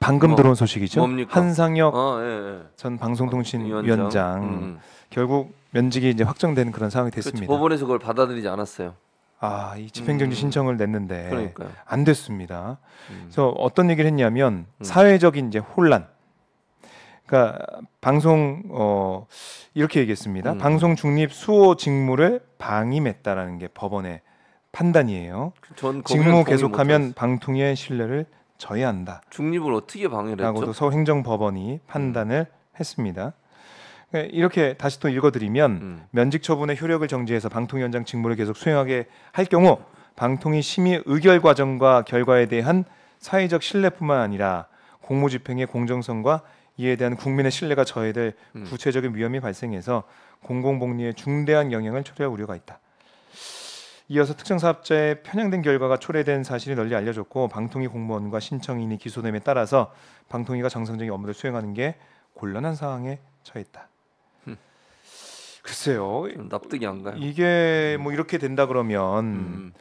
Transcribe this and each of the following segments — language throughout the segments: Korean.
방금 들어온 소식이죠. 뭡니까? 한상혁 예. 전 방송통신위원장 결국 면직이 이제 확정되는 그런 상황이 됐습니다. 법원에서 그걸 받아들이지 않았어요. 이 집행정지 신청을 냈는데 그러니까요. 안 됐습니다. 그래서 어떤 얘기를 했냐면 사회적인 이제 혼란. 그러니까 방송 이렇게 얘기했습니다. 방송 중립 수호 직무를 방임했다라는 게 법원의 판단이에요. 직무 계속하면 방통위의 신뢰를 저해한다. 중립을 어떻게 방해를 했죠? 라고도 서울행정법원이 판단을 했습니다. 이렇게 다시 또 읽어드리면 면직 처분의 효력을 정지해서 방통위원장 직무를 계속 수행하게 할 경우 방통위 심의 의결 과정과 결과에 대한 사회적 신뢰뿐만 아니라 공무집행의 공정성과 이에 대한 국민의 신뢰가 저해될 구체적인 위험이 발생해서 공공복리에 중대한 영향을 초래할 우려가 있다. 이어서 특정사업자의 편향된 결과가 초래된 사실이 널리 알려졌고 방통위 공무원과 신청인이 기소됨에 따라서 방통위가 정상적인 업무를 수행하는 게 곤란한 상황에 처했다. 글쎄요. 납득이 안 가요. 이게 뭐 이렇게 된다 그러면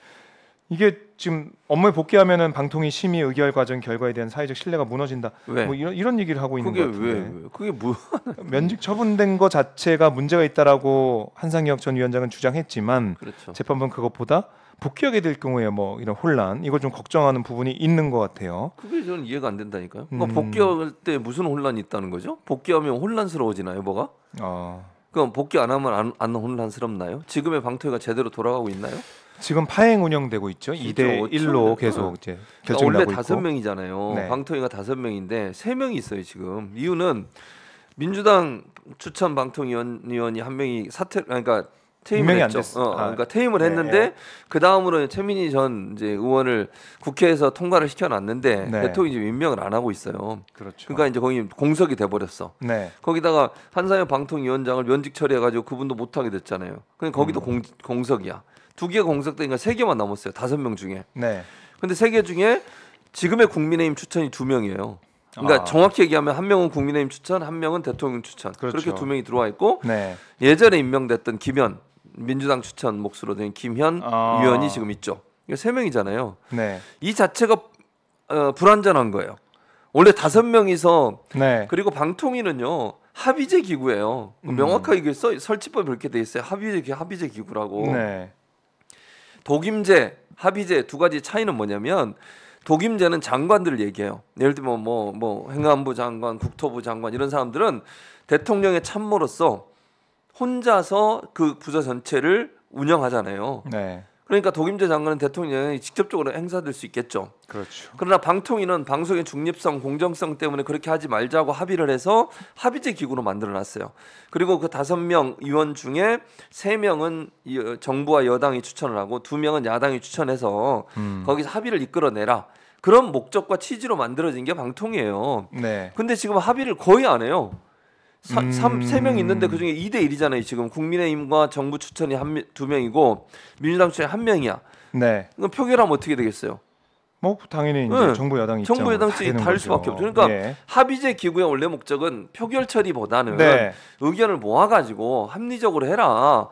이게 지금 업무에 복귀하면은 방통위 심의 의결 과정 결과에 대한 사회적 신뢰가 무너진다. 왜? 뭐 이런 얘기를 하고 있는 것 같은데. 왜? 그게 뭐? 면직 처분된 거 자체가 문제가 있다라고 한상혁 전 위원장은 주장했지만 그렇죠. 재판부는 그것보다 복귀하게 될 경우에 뭐 이런 혼란 이걸 좀 걱정하는 부분이 있는 것 같아요. 그게 저는 이해가 안 된다니까요. 그러니까 복귀할 때 무슨 혼란이 있다는 거죠? 복귀하면 혼란스러워지나요, 뭐가? 그럼 복귀 안 하면 안 혼란스럽나요? 지금의 방통위가 제대로 돌아가고 있나요? 지금 파행 운영되고 있죠. 2대 1로 계속 이제 결정이 나고 있고. 원래 5명이잖아요. 네. 방통위가 5명인데 3명이 있어요 지금. 이유는 민주당 추천 방통위원이 한 명이 그러니까 퇴임을 했죠. 그러니까 퇴임을 했는데 그 다음으로 최민희 전 이제 의원을 국회에서 통과를 시켜놨는데 대통령이 지금 임명을 안 하고 있어요. 그렇죠. 그러니까 이제 거기 공석이 돼버렸어. 거기다가 한상혁 방통위원장을 면직 처리해가지고 그분도 못하게 됐잖아요. 그냥 거기도 공석이야. 2개 공석되니까 3개만 남았어요. 5명 중에. 근데 3개 중에 지금의 국민의힘 추천이 2명이에요. 그러니까 정확히 얘기하면 한 명은 국민의힘 추천, 한 명은 대통령 추천. 그렇죠. 그렇게 2명이 들어와 있고 예전에 임명됐던 김현 민주당 추천 몫으로 된 김현 의원이 지금 있죠. 이게 3명이잖아요. 이 자체가 불완전한 거예요. 원래 5명이서 그리고 방통위는요 합의제 기구예요. 명확하게 이게 설치법이 그렇게 돼 있어요. 합의제 기구라고. 독임제, 합의제 두 가지 차이는 뭐냐면 독임제는 장관들을 얘기해요. 예를 들면 뭐 행안부 장관, 국토부 장관 이런 사람들은 대통령의 참모로서 혼자서 그 부서 전체를 운영하잖아요. 그러니까 독임제 장관은 대통령이 직접적으로 행사될 수 있겠죠. 그렇죠. 그러나 방통위는 방송의 중립성, 공정성 때문에 그렇게 하지 말자고 합의를 해서 합의제 기구로 만들어놨어요. 그리고 그 5명 의원 중에 3명은 정부와 여당이 추천을 하고 2명은 야당이 추천해서 거기서 합의를 이끌어내라. 그런 목적과 취지로 만들어진 게 방통위예요. 근데 지금 합의를 거의 안 해요. 3명 있는데 그중에 2대 1이잖아요. 지금 국민의힘과 정부 추천이 2명이고 민주당 추천이 1명이야. 그럼 표결하면 어떻게 되겠어요? 뭐 당연히 이제 정부 여당 입장 정부 여당 측이 다를 수밖에 없죠. 그러니까 합의제 기구의 원래 목적은 표결 처리보다는 의견을 모아가지고 합리적으로 해라.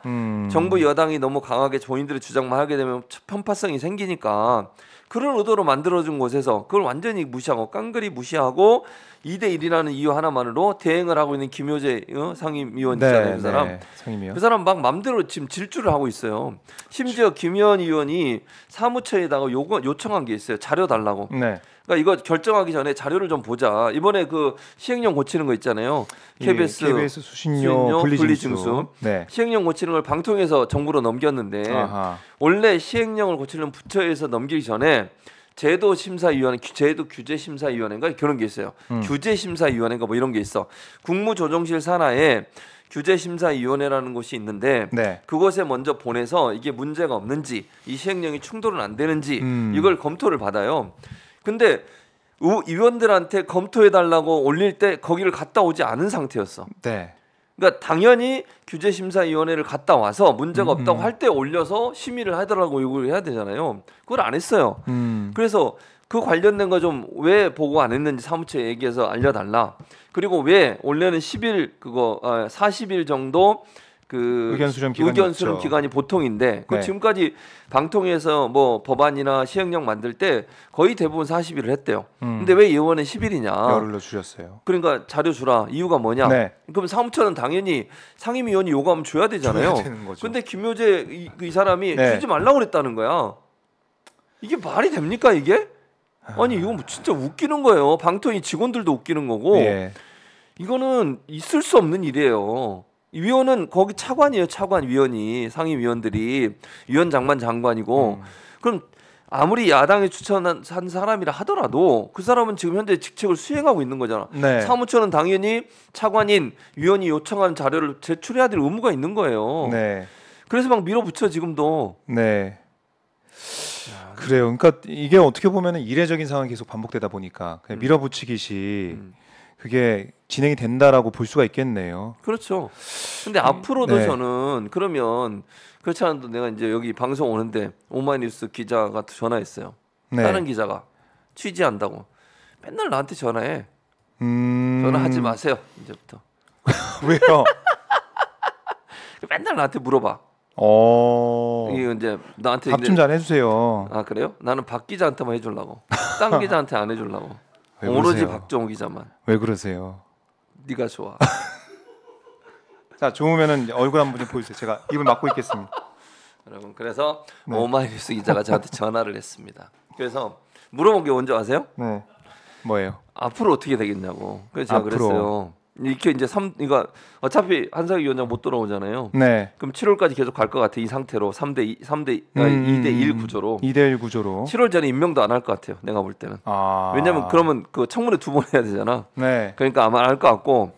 정부 여당이 너무 강하게 본인들의 주장만 하게 되면 편파성이 생기니까 그런 의도로 만들어준 곳에서 그걸 완전히 무시하고 깡그리 무시하고 2대 1이라는 이유 하나만으로 대행을 하고 있는 김효재 상임위원 있잖아요. 그 사람. 그 사람 막 맘대로 지금 질주를 하고 있어요. 심지어 김의원 의원이 사무처에다가 요청한 게 있어요. 자료 달라고. 그러니까 이거 결정하기 전에 자료를 좀 보자. 이번에 그 시행령 고치는 거 있잖아요. KBS 수신료 분리징수. 시행령 고치는 걸 방통위에서 정부로 넘겼는데 원래 시행령을 고치는 부처에서 넘기기 전에 제도 규제심사위원회인가 그런 게 있어요. 규제심사위원회인가 뭐 이런 게 있어. 국무조정실 산하에 규제심사위원회라는 곳이 있는데 그곳에 먼저 보내서 이게 문제가 없는지 이 시행령이 충돌은 안 되는지 이걸 검토를 받아요. 근데 의원들한테 검토해달라고 올릴 때 거기를 갔다 오지 않은 상태였어. 그러니까 당연히 규제심사위원회를 갔다 와서 문제가 없다고 할 때 올려서 심의를 하더라고 이걸 해야 되잖아요. 그걸 안 했어요. 그래서 그 관련된 거 좀 왜 보고 안 했는지 사무처에 얘기해서 알려달라. 그리고 왜 원래는 40일 정도 그 의견 수렴 기간이 보통인데 그 네. 지금까지 방통위에서 뭐 법안이나 시행령 만들 때 거의 대부분 40일을 했대요. 근데 왜 이번엔 10일이냐? 열흘로 줄였어요. 그러니까 자료 주라. 이유가 뭐냐? 네. 그럼 사무처는 당연히 상임위원이 요구하면 줘야 되잖아요. 줘야 되는 거죠. 근데 김효재 이 사람이 네. 주지 말라고 그랬다는 거야. 이게 말이 됩니까 이게? 아니 이건 뭐 진짜 웃기는 거예요. 방통위 직원들도 웃기는 거고. 예. 이거는 있을 수 없는 일이에요. 위원은 거기 차관이에요. 차관 위원이 상임위원들이 위원장만 장관이고 그럼 아무리 야당에 추천한 사람이라 하더라도 그 사람은 지금 현재 직책을 수행하고 있는 거잖아. 네. 사무처는 당연히 차관인 위원이 요청한 자료를 제출해야 될 의무가 있는 거예요. 네. 그래서 막 밀어붙여 지금도. 네. 그래요. 그러니까 이게 어떻게 보면 이례적인 상황이 계속 반복되다 보니까 그냥 밀어붙이기식 그게 진행이 된다라고 볼 수가 있겠네요. 그렇죠. 근데 앞으로도 네. 저는 그러면 그렇지 않아도 내가 이제 여기 방송 오는데 오마이뉴스 기자가 전화했어요. 네. 다른 기자가 취재한다고 맨날 나한테 전화해. 전화하지 마세요 이제부터. 왜요? 맨날 나한테 물어봐. 이게 이제 나한테 답 좀 잘 해주세요. 아 그래요? 나는 박 기자한테만 해주려고. 딴 기자한테 안 해주려고. 오로지 박정우 기자만. 왜 그러세요? 네가 좋아. 자 좋으면은 얼굴 한번 좀 보여주세요. 제가 입을 막고 있겠습니다. 여러분 그래서 네. 오마이뉴스 기자가 저한테 전화를 했습니다. 그래서 물어본 게 뭔지 아세요? 네. 뭐예요? 앞으로 어떻게 되겠냐고. 그래서 제가 앞으로. 그랬어요. 이렇게 이제 이거 어차피 한상희 위원장 못 돌아오잖아요. 네. 그럼 7월까지 계속 갈 것 같아. 이 상태로 2대 1 구조로. 2대1 구조로. 7월 전에 임명도 안 할 것 같아요. 내가 볼 때는. 아. 왜냐면 그러면 그 청문회 2번 해야 되잖아. 네. 그러니까 아마 안 할 것 같고.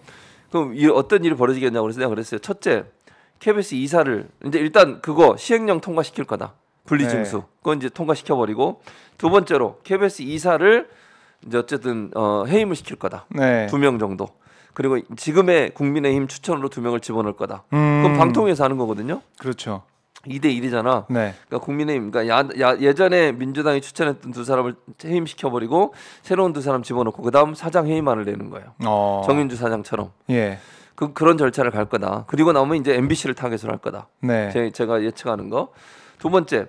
그럼 어떤 일이 벌어지겠냐고 그래서 내가 그랬어요. 첫째, KBS 이사를 이제 일단 그거 시행령 통과시킬 거다. 분리징수. 네. 그건 이제 통과시켜 버리고 두 번째로 KBS 이사를 이제 어쨌든 해임을 시킬 거다. 네. 2명 정도. 그리고 지금의 국민의힘 추천으로 2명을 집어넣을 거다. 그럼 방통위에서 하는 거거든요. 그렇죠. 2대 1이잖아. 네. 그러니까 국민의힘, 그러니까 예전에 민주당이 추천했던 두 사람을 해임시켜 버리고 새로운 두 사람 집어넣고 그다음 사장 해임안을 내는 거예요. 정윤주 사장처럼. 예. 그런 절차를 갈 거다. 그리고 나면 이제 MBC를 타겟으로 할 거다. 네. 제가 예측하는 거. 두 번째,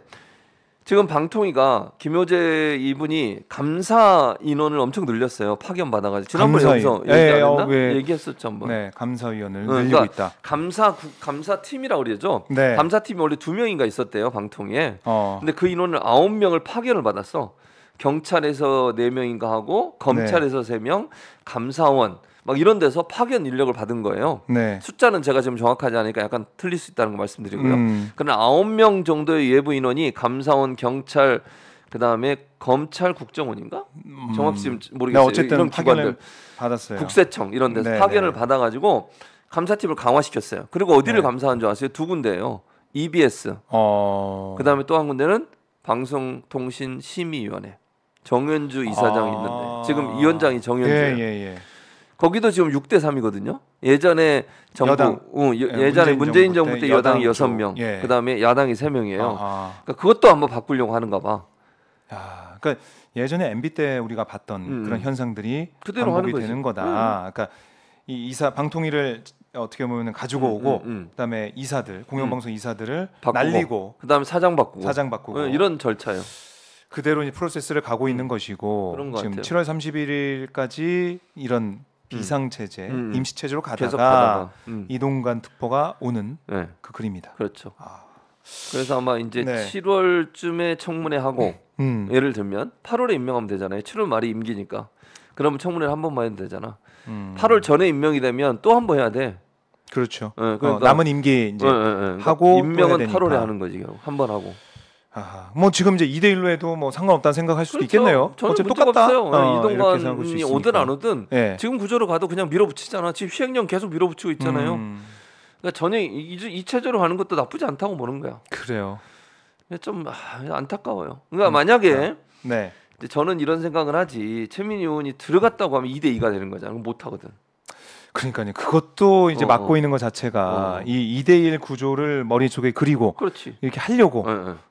지금 방통위가 김효재 이분이 감사 인원을 엄청 늘렸어요. 파견 받아가지고 지난번에 여기서 얘기했었죠 한번. 네, 감사위원을 늘리고 그러니까 있다. 감사팀이라고 그러죠. 네. 감사팀이 원래 2명인가 있었대요 방통위에. 어. 근데 그 인원을 9명을 파견을 받았어. 경찰에서 4명인가 하고 검찰에서 3명, 감사원 막 이런 데서 파견 인력을 받은 거예요. 네. 숫자는 제가 지금 정확하지 않으니까 약간 틀릴 수 있다는 거 말씀드리고요. 그러나 9명 정도의 예부 인원이 감사원, 경찰, 그다음에 검찰, 국정원인가? 정확히 지금 모르겠어요. 어쨌든 이런 기관들 받았어요. 국세청 이런 데서 파견을 받아가지고 감사팀을 강화시켰어요. 그리고 어디를 감사한 줄 아세요? 2군데예요. EBS. 그다음에 또 한 군데는 방송통신심의위원회. 정현주 이사장이 있는데 지금 위원장이 정현주예요. 예. 거기도 지금 6대 3이거든요. 예전에 정부 예전에 문재인 정부 때 여당이 6명, 예. 그다음에 야당이 3명이에요. 그러니까 그것도 한번 바꾸려고 하는가 봐. 야, 그러니까 예전에 MB 때 우리가 봤던 그런 현상들이 그대로 반복이 하는 되는 거다. 그러니까 이 이사 방통위를 어떻게 보면 가지고 오고 그다음에 이사들 공영방송 이사들을 바꾸고, 날리고 그다음에 사장 바꾸고 이런 절차예요. 그대로 이 프로세스를 가고 있는 것이고 지금 같아요. 7월 31일까지 이런 비상체제, 임시체제로 가다가 이동관 특보가 오는 그 그림이다. 그렇죠. 그래서 아마 이제 7월쯤에 청문회 하고 예를 들면 8월에 임명하면 되잖아요. 7월 말이 임기니까. 그러면 청문회를 한 번만 해도 되잖아. 8월 전에 임명이 되면 또 한 번 해야 돼. 그렇죠. 그러니까 남은 임기 이제 하고 임명은 8월에 하는 거지. 한 번 하고. 뭐 지금 이제 2대 1로 해도 뭐 상관없다는 생각할 수도 그렇죠. 있겠네요. 저는 똑같다. 이동관이 오든 안 오든 지금 구조로 가도 그냥 밀어붙이잖아. 지금 시행령 계속 밀어붙이고 있잖아요. 그러니까 전혀 이 체제로 하는 것도 나쁘지 않다고 보는 거야. 그래요. 좀 안타까워요. 그러니까 만약에 이제 저는 이런 생각을 하지. 최민희 의원이 들어갔다고 하면 2대 2가 되는 거잖아. 못 하거든. 그러니까요. 그것도 이제 막고 있는 것 자체가 이 2대 1 구조를 머릿속에 그리고 그렇지. 이렇게 하려고.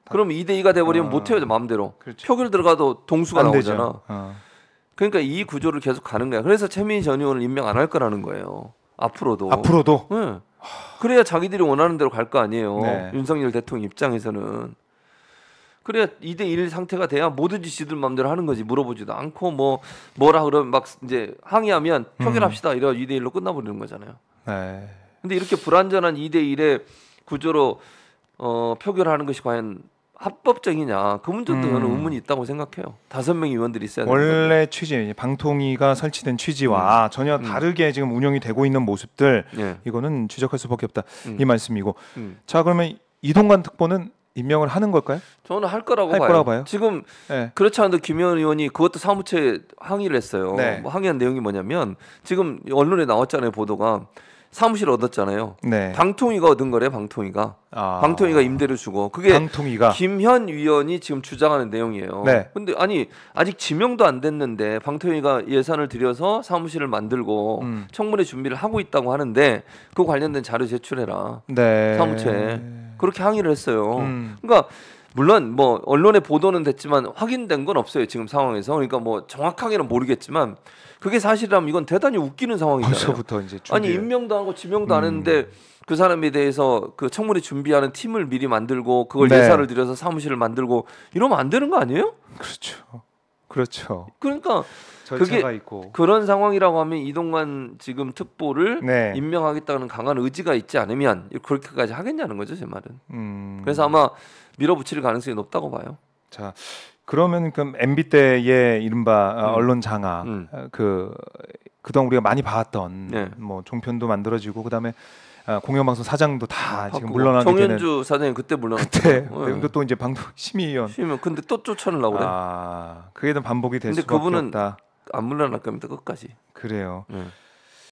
그럼 2대 2가 돼 버리면 못 해요. 마음대로. 그렇죠. 표결 들어가도 동수가 나오잖아. 그러니까 이 구조를 계속 가는 거야. 그래서 최민희 전 의원을 임명 안 할 거라는 거예요. 앞으로도. 앞으로도. 네. 그래야 자기들이 원하는 대로 갈 거 아니에요. 네. 윤석열 대통령 입장에서는. 그래야 2대1 상태가 돼야 뭐든지 지들 마음대로 하는 거지. 물어보지도 않고 뭐라 그러면 막 이제 항의하면 표결합시다. 이래 2대1로 끝나버리는 거잖아요. 네. 근데 이렇게 불완전한 2대1의 구조로 표결하는 것이 과연 합법적이냐? 그 문제도 저는 의문이 있다고 생각해요. 5명의 의원들이 있어야 되는 원래 건데. 취지, 방통위가 설치된 취지와 전혀 다르게 지금 운영이 되고 있는 모습들 이거는 지적할 수밖에 없다 이 말씀이고. 자, 그러면 이동관 특보는 임명을 하는 걸까요? 저는 할 거라고 봐요. 지금 그렇지 않아도 김의원 의원이 그것도 사무처에 항의를 했어요. 네. 뭐 항의한 내용이 뭐냐면 지금 언론에 나왔잖아요. 보도가. 사무실 얻었잖아요. 네. 방통위가 얻은 거래. 방통위가 임대료 주고 그게 방통위가 김현 위원이 지금 주장하는 내용이에요. 네. 근데 아니 아직 지명도 안 됐는데 방통위가 예산을 들여서 사무실을 만들고 청문회 준비를 하고 있다고 하는데 그 관련된 자료 제출해라. 네. 사무처에 그렇게 항의를 했어요. 그러니까 물론 뭐 언론에 보도는 됐지만 확인된 건 없어요. 지금 상황에서. 그러니까 뭐 정확하게는 모르겠지만 그게 사실이라면 이건 대단히 웃기는 상황이잖아요. 벌써부터 이제 아니 임명도 하고 지명도 안 했는데 그 사람에 대해서 그 청문회 준비하는 팀을 미리 만들고 그걸 예산을 들여서 사무실을 만들고 이러면 안 되는 거 아니에요? 그렇죠. 그러니까 절차가 있고 그런 상황이라고 하면 이동관 지금 특보를 임명하겠다는 강한 의지가 있지 않으면 그렇게까지 하겠냐는 거죠, 제 말은. 그래서 아마 밀어붙일 가능성이 높다고 봐요. 자, 그러면 그 MB 때의 이른바 언론 장악 그동안 우리가 많이 봐왔던 뭐 종편도 만들어지고 그다음에 공영방송 사장도 다 지금 물러나게 되는 정현주 사장이 그때 물러났죠. 그때 또 이제 방통 심의위원 근데 또 쫓아내려고 그래. 그게 좀 반복이 될 수밖에 없다. 안 물러날 겁니다 끝까지. 그래요.